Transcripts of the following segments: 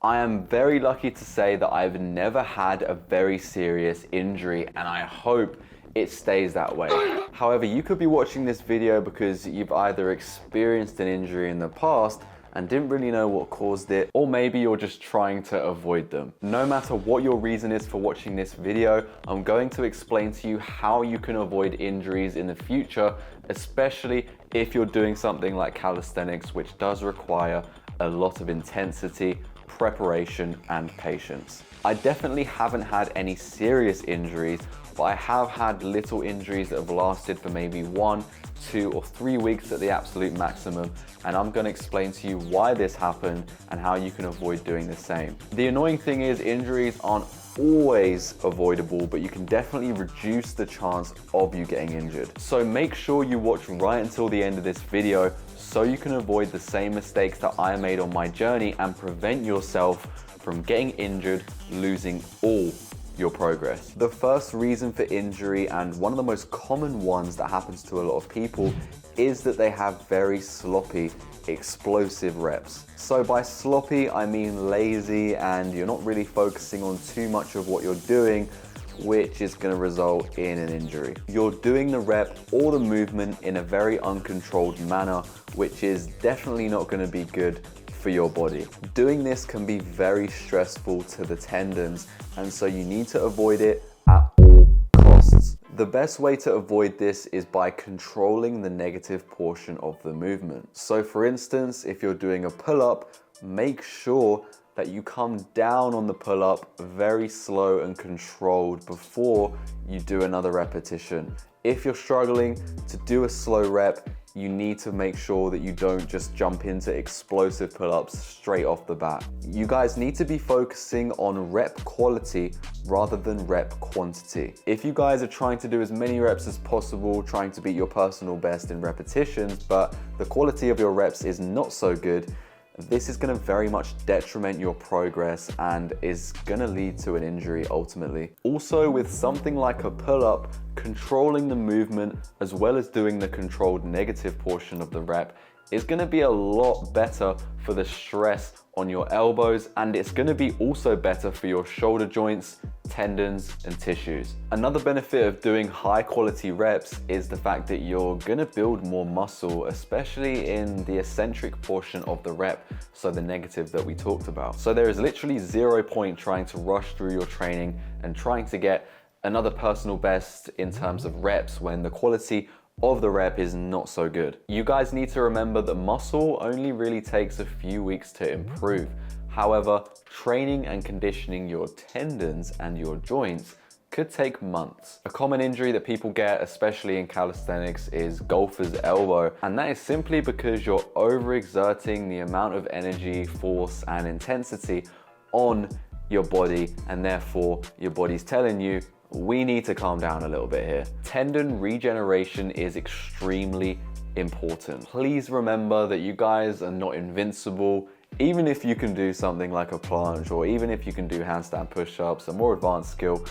I am very lucky to say that I've never had a very serious injury, and I hope it stays that way. However, you could be watching this video because you've either experienced an injury in the past and didn't really know what caused it, or maybe you're just trying to avoid them. No matter what your reason is for watching this video, I'm going to explain to you how you can avoid injuries in the future, especially if you're doing something like calisthenics, which does require a lot of intensity, preparation, and patience. I definitely haven't had any serious injuries, but I have had little injuries that have lasted for maybe 1, 2, or 3 weeks at the absolute maximum, and I'm going to explain to you why this happened and how you can avoid doing the same. The annoying thing is injuries aren't always avoidable, but you can definitely reduce the chance of you getting injured. So make sure you watch right until the end of this video so you can avoid the same mistakes that I made on my journey and prevent yourself from getting injured, losing all your progress. The first reason for injury, and one of the most common ones that happens to a lot of people, is that they have very sloppy, explosive reps. So by sloppy, I mean lazy, and you're not really focusing on too much of what you're doing, which is going to result in an injury. You're doing the rep or the movement in a very uncontrolled manner, which is definitely not going to be good for your body. Doing this can be very stressful to the tendons, and so you need to avoid it at all costs. The best way to avoid this is by controlling the negative portion of the movement. So for instance, if you're doing a pull-up, make sure that you come down on the pull-up very slow and controlled before you do another repetition. If you're struggling to do a slow rep, you need to make sure that you don't just jump into explosive pull-ups straight off the bat. You guys need to be focusing on rep quality rather than rep quantity. If you guys are trying to do as many reps as possible, trying to beat your personal best in repetitions, but the quality of your reps is not so good, this is going to very much detriment your progress and is going to lead to an injury ultimately. Also, with something like a pull-up, controlling the movement as well as doing the controlled negative portion of the rep is going to be a lot better for the stress on your elbows, and it's going to be also better for your shoulder joints, tendons, and tissues. Another benefit of doing high quality reps is the fact that you're going to build more muscle, especially in the eccentric portion of the rep, so the negative that we talked about. So there is literally 0 point trying to rush through your training and trying to get another personal best in terms of reps when the quality of the rep is not so good. You guys need to remember that muscle only really takes a few weeks to improve. However, training and conditioning your tendons and your joints could take months. A common injury that people get, especially in calisthenics, is golfer's elbow, and that is simply because you're overexerting the amount of energy, force, and intensity on your body, and therefore your body's telling you, we need to calm down a little bit here. Tendon regeneration is extremely important. Please remember that you guys are not invincible. Even if you can do something like a plunge, or even if you can do handstand push-ups, a more advanced skill,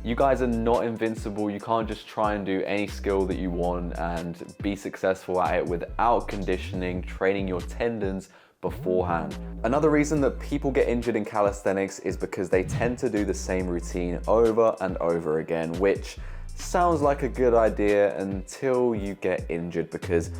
you guys are not invincible. You can't just try and do any skill that you want and be successful at it without conditioning, training your tendons beforehand. Another reason that people get injured in calisthenics is because they tend to do the same routine over and over again, which sounds like a good idea until you get injured, because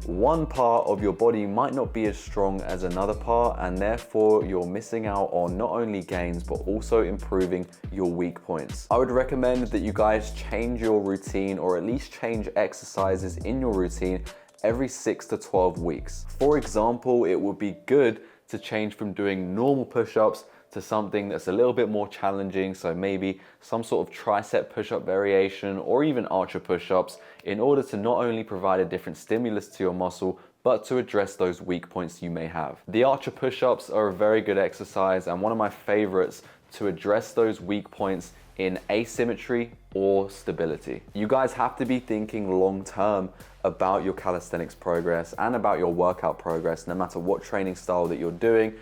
one part of your body might not be as strong as another part, and therefore you're missing out on not only gains but also improving your weak points. I would recommend that you guys change your routine, or at least change exercises in your routine every 6 to 12 weeks. For example, it would be good to change from doing normal push-ups to something that's a little bit more challenging, so maybe some sort of tricep push-up variation or even archer push-ups, in order to not only provide a different stimulus to your muscle, but to address those weak points you may have. The archer push-ups are a very good exercise and one of my favorites to address those weak points in asymmetry or stability. You guys have to be thinking long-term about your calisthenics progress and about your workout progress, no matter what training style that you're doing.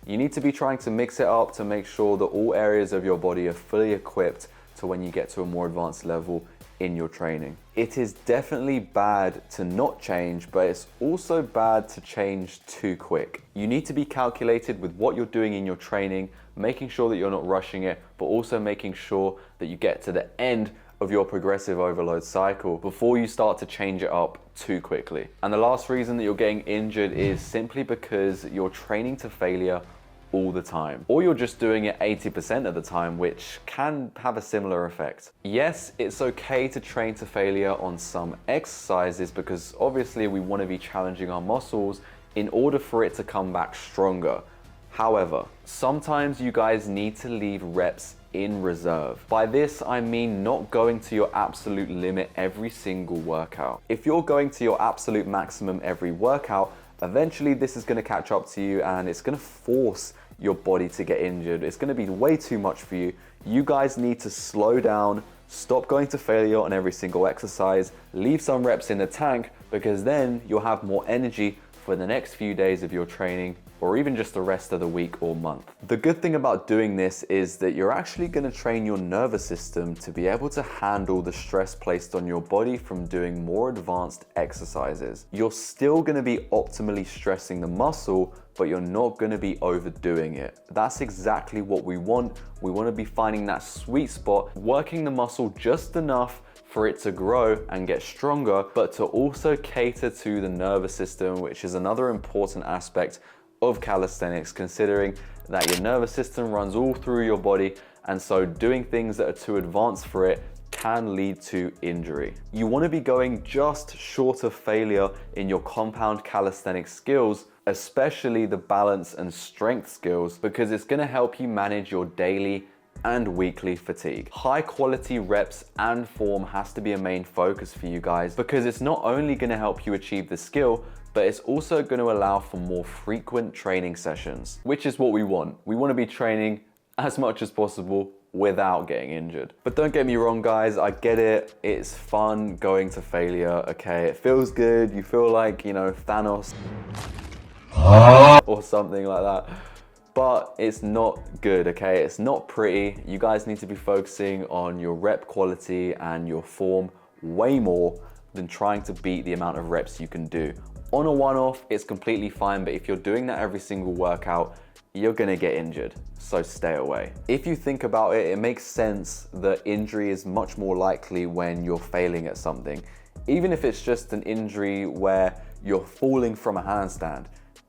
You need to be trying to mix it up to make sure that all areas of your body are fully equipped to when you get to a more advanced level in your training. It is definitely bad to not change, but it's also bad to change too quick. You need to be calculated with what you're doing in your training, making sure that you're not rushing it, but also making sure that you get to the end of your progressive overload cycle before you start to change it up too quickly. And the last reason that you're getting injured is simply because you're training to failure all the time, or you're just doing it 80% of the time, which can have a similar effect. Yes, it's okay to train to failure on some exercises because obviously we want to be challenging our muscles in order for it to come back stronger. However, sometimes you guys need to leave reps in reserve. By this, I mean not going to your absolute limit every single workout. If you're going to your absolute maximum every workout, eventually this is going to catch up to you and it's going to force your body to get injured. It's going to be way too much for you. You guys need to slow down, stop going to failure on every single exercise, leave some reps in the tank, because then you'll have more energy for the next few days of your training, or even just the rest of the week or month. The good thing about doing this is that you're actually going to train your nervous system to be able to handle the stress placed on your body from doing more advanced exercises. You're still going to be optimally stressing the muscle, but you're not going to be overdoing it. That's exactly what we want. We want to be finding that sweet spot, working the muscle just enough for it to grow and get stronger, but to also cater to the nervous system, which is another important aspect of calisthenics, considering that your nervous system runs all through your body, and so doing things that are too advanced for it can lead to injury. You want to be going just short of failure in your compound calisthenics skills, especially the balance and strength skills, because it's going to help you manage your daily and weekly fatigue. High quality reps and form has to be a main focus for you guys, because it's not only going to help you achieve the skill, but it's also going to allow for more frequent training sessions, which is what we want. We want to be training as much as possible without getting injured. But don't get me wrong, guys, I get it. It's fun going to failure, okay? It feels good. You feel like, you know, Thanos or something like that. But it's not good, okay? It's not pretty. You guys need to be focusing on your rep quality and your form way more than trying to beat the amount of reps you can do. On a one-off, it's completely fine, but if you're doing that every single workout, you're gonna get injured, so stay away. If you think about it, it makes sense that injury is much more likely when you're failing at something. Even if it's just an injury where you're falling from a handstand.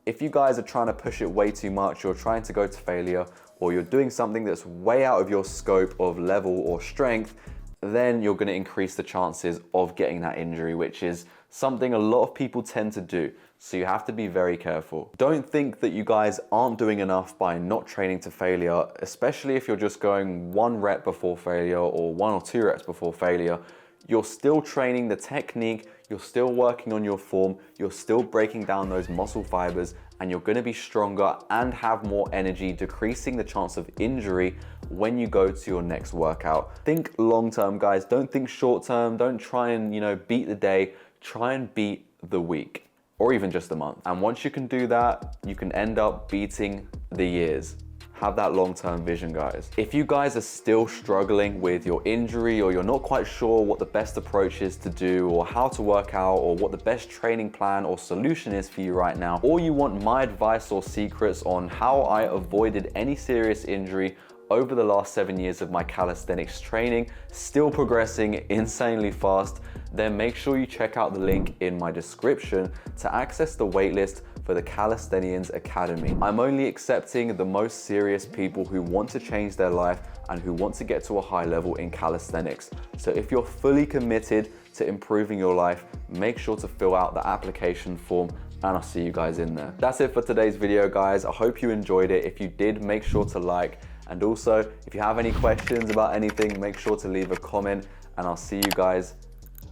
If you guys are trying to push it way too much, you're trying to go to failure, or you're doing something that's way out of your scope of level or strength, then you're going to increase the chances of getting that injury, which is something a lot of people tend to do. So you have to be very careful. Don't think that you guys aren't doing enough by not training to failure, especially if you're just going 1 rep before failure or 1 or 2 reps before failure. You're still training the technique, you're still working on your form, you're still breaking down those muscle fibers, and you're going to be stronger and have more energy, decreasing the chance of injury when you go to your next workout. Think long term, guys. Don't think short term. Don't try and, beat the day. Try and beat the week, or even just a month. And once you can do that, you can end up beating the years. Have that long-term vision, guys. If you guys are still struggling with your injury, or you're not quite sure what the best approach is to do, or how to work out, or what the best training plan or solution is for you right now, or you want my advice or secrets on how I avoided any serious injury over the last 7 years of my calisthenics training, still progressing insanely fast, then make sure you check out the link in my description to access the waitlist for the Calisthenians Academy. I'm only accepting the most serious people who want to change their life and who want to get to a high level in calisthenics. So if you're fully committed to improving your life, make sure to fill out the application form, and I'll see you guys in there. That's it for today's video, guys. I hope you enjoyed it. If you did, make sure to like. And also, if you have any questions about anything, make sure to leave a comment, and I'll see you guys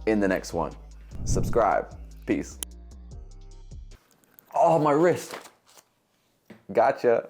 in the next one. Subscribe. Peace. Oh, my wrist. Gotcha.